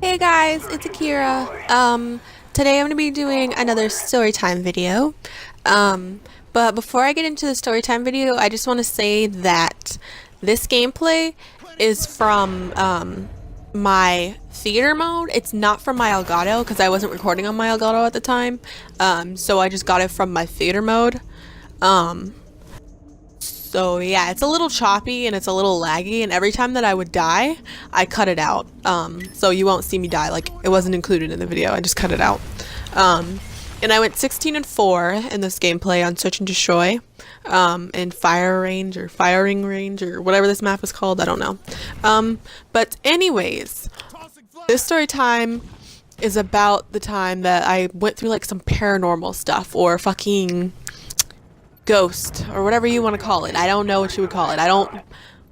Hey guys, it's Akira. Today I'm going to be doing another storytime video. But before I get into the storytime video, I just want to say that this gameplay is from my theater mode. It's not from my Elgato because I wasn't recording on my Elgato at the time. So I just got it from my theater mode. So yeah, it's a little choppy and it's a little laggy, and every time that I would die, I cut it out. So you won't see me die, like it wasn't included in the video, I just cut it out. And I went 16-4 in this gameplay on Search and Destroy, in Firing Range, or whatever this map is called, I don't know. But anyways, this story time is about the time that I went through like some paranormal stuff, or fucking ghost, or whatever you want to call it. I don't know what you would call it.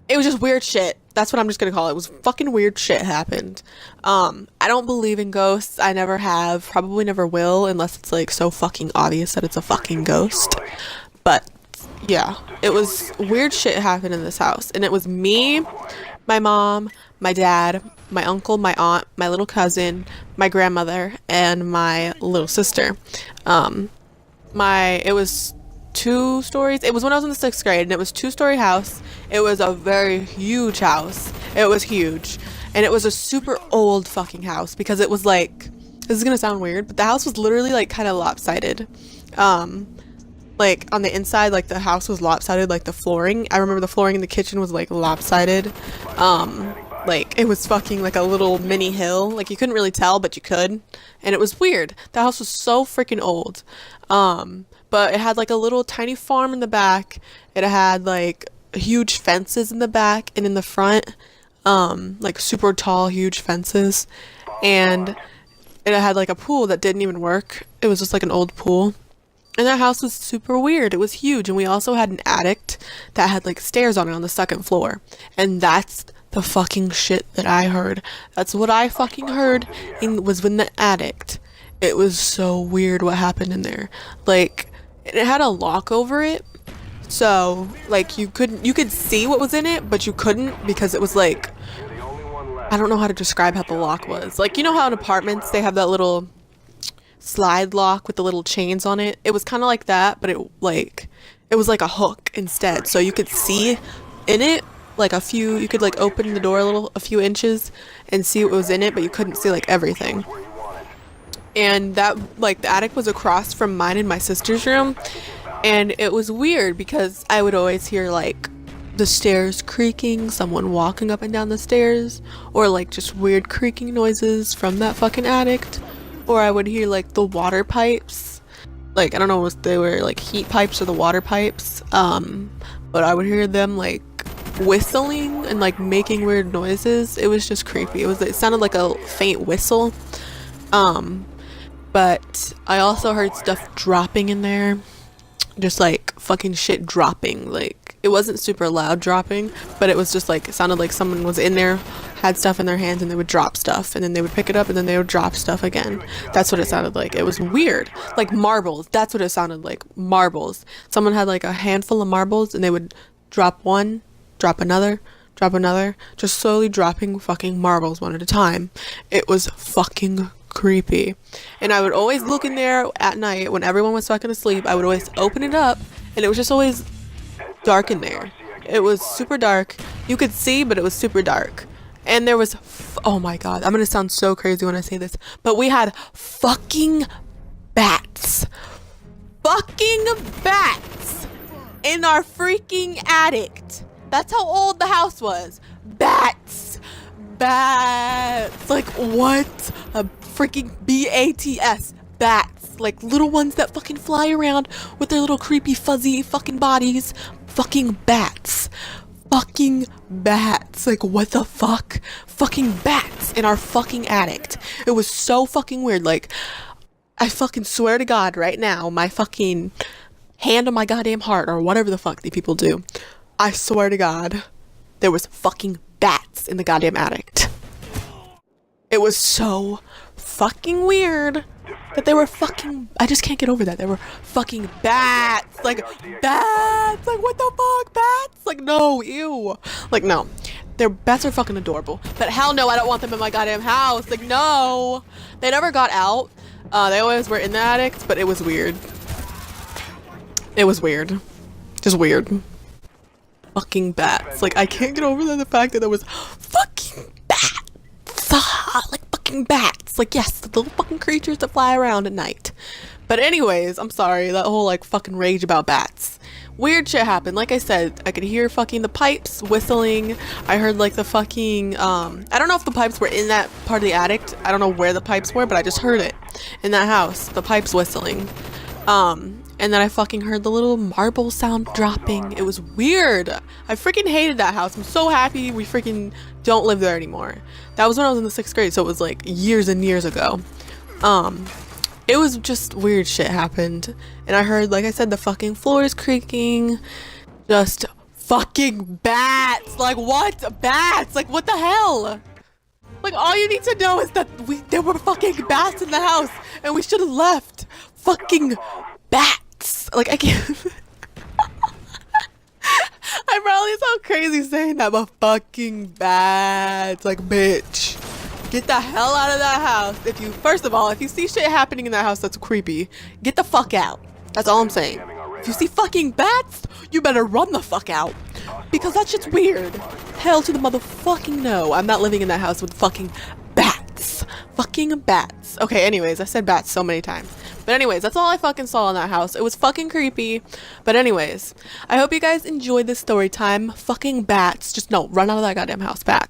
It was just weird shit. That's what I'm just gonna call it. It was fucking weird shit happened. I don't believe in ghosts. I never have, probably never will, unless it's like so fucking obvious that it's a fucking ghost. But yeah, it was weird shit happened in this house, and it was me, my mom, my dad, my uncle, my aunt, my little cousin, my grandmother, and my little sister. It was 2 stories. It was when I was in the 6th grade, and it was 2-story house. It was a very huge house. It was huge, and it was a super old fucking house, because it was like, this is gonna sound weird, but the house was literally like kind of lopsided. Like on the inside, like the house was lopsided, like the flooring. I remember the flooring in the kitchen was like lopsided. Like it was fucking like a little mini hill. Like you couldn't really tell, but you could, and it was weird. The house was so freaking old. But it had like a little tiny farm in the back. It had like huge fences in the back and in the front, like super tall, huge fences. And it had like a pool that didn't even work. It was just like an old pool. And that house was super weird. It was huge. And we also had an attic that had like stairs on it on the 2nd floor. And that's the fucking shit that I heard. That's what I fucking heard, was in the attic. It was so weird what happened in there. Like, it had a lock over it, so like you could see what was in it, but you couldn't, because it was like, I don't know how to describe how the lock was. Like, you know how in apartments they have that little slide lock with the little chains on it? It was kind of like that, but it was like a hook instead, so you could see in it like you could like open the door a few inches and see what was in it, but you couldn't see like everything. And that, like, the attic was across from mine and my sister's room, and it was weird because I would always hear like the stairs creaking, someone walking up and down the stairs, or like just weird creaking noises from that fucking attic, or I would hear like the water pipes, like I don't know if they were like heat pipes or the water pipes, but I would hear them like whistling and like making weird noises. It was just creepy. It sounded like a faint whistle. But I also heard stuff dropping in there, just like fucking shit dropping. Like it wasn't super loud dropping, but it was just like, it sounded like someone was in there, had stuff in their hands, and they would drop stuff, and then they would pick it up, and then they would drop stuff again. That's what it sounded like. It was weird. Like marbles. That's what it sounded like. Marbles. Someone had like a handful of marbles, and they would drop one, drop another, just slowly dropping fucking marbles one at a time. It was fucking creepy. And I would always look in there at night when everyone was fucking asleep. I would always open it up, and it was just always dark in there. It was super dark. You could see, but it was super dark. And there was oh my god, I'm gonna sound so crazy when I say this, but we had fucking bats in our freaking attic. That's how old the house was. Bats. Like, what? A freaking BATS. Bats. Like little ones that fucking fly around with their little creepy fuzzy fucking bodies. Fucking bats. Like, what the fuck? Fucking bats in our fucking attic. It was so fucking weird. Like, I fucking swear to God right now, my fucking hand on my goddamn heart, or whatever the fuck these people do, I swear to God, there was fucking bats in the goddamn attic. It was so fucking weird that they were fucking, I just can't get over that. They were fucking bats. Like, bats. Like, what the fuck? Bats? Like, no, ew. Like, no. Their bats are fucking adorable. But hell no, I don't want them in my goddamn house. Like, no. They never got out. They always were in the attic, but it was weird. It was weird. Just weird. Fucking bats. Like, I can't get over the fact that there was fucking bats. Like, fucking bats. Like, yes, the little fucking creatures that fly around at night. But anyways, I'm sorry. That whole, like, fucking rage about bats. Weird shit happened. Like I said, I could hear fucking the pipes whistling. I heard, like, the fucking, I don't know if the pipes were in that part of the attic. I don't know where the pipes were, but I just heard it in that house. The pipes whistling. And then I fucking heard the little marble sound dropping. It was weird. I freaking hated that house. I'm so happy we freaking don't live there anymore. That was when I was in the 6th grade, so it was like years and years ago. It was just weird shit happened. And I heard, like I said, the fucking floors creaking. Just fucking bats. Like, what? Bats? Like, what the hell? Like, all you need to know is that there were fucking bats in the house and we should have left. Fucking bats. Like, I can't. I probably sound crazy saying that, but fucking bats. Like, bitch. Get the hell out of that house. First of all, if you see shit happening in that house that's creepy, get the fuck out. That's all I'm saying. If you see fucking bats, you better run the fuck out. Because that shit's weird. Hell to the motherfucking no. I'm not living in that house with fucking bats. Fucking bats. Okay, anyways, I said bats so many times. But anyways, that's all I fucking saw in that house. It was fucking creepy. But anyways, I hope you guys enjoyed this story time. Fucking bats. Just no, run out of that goddamn house. Bats.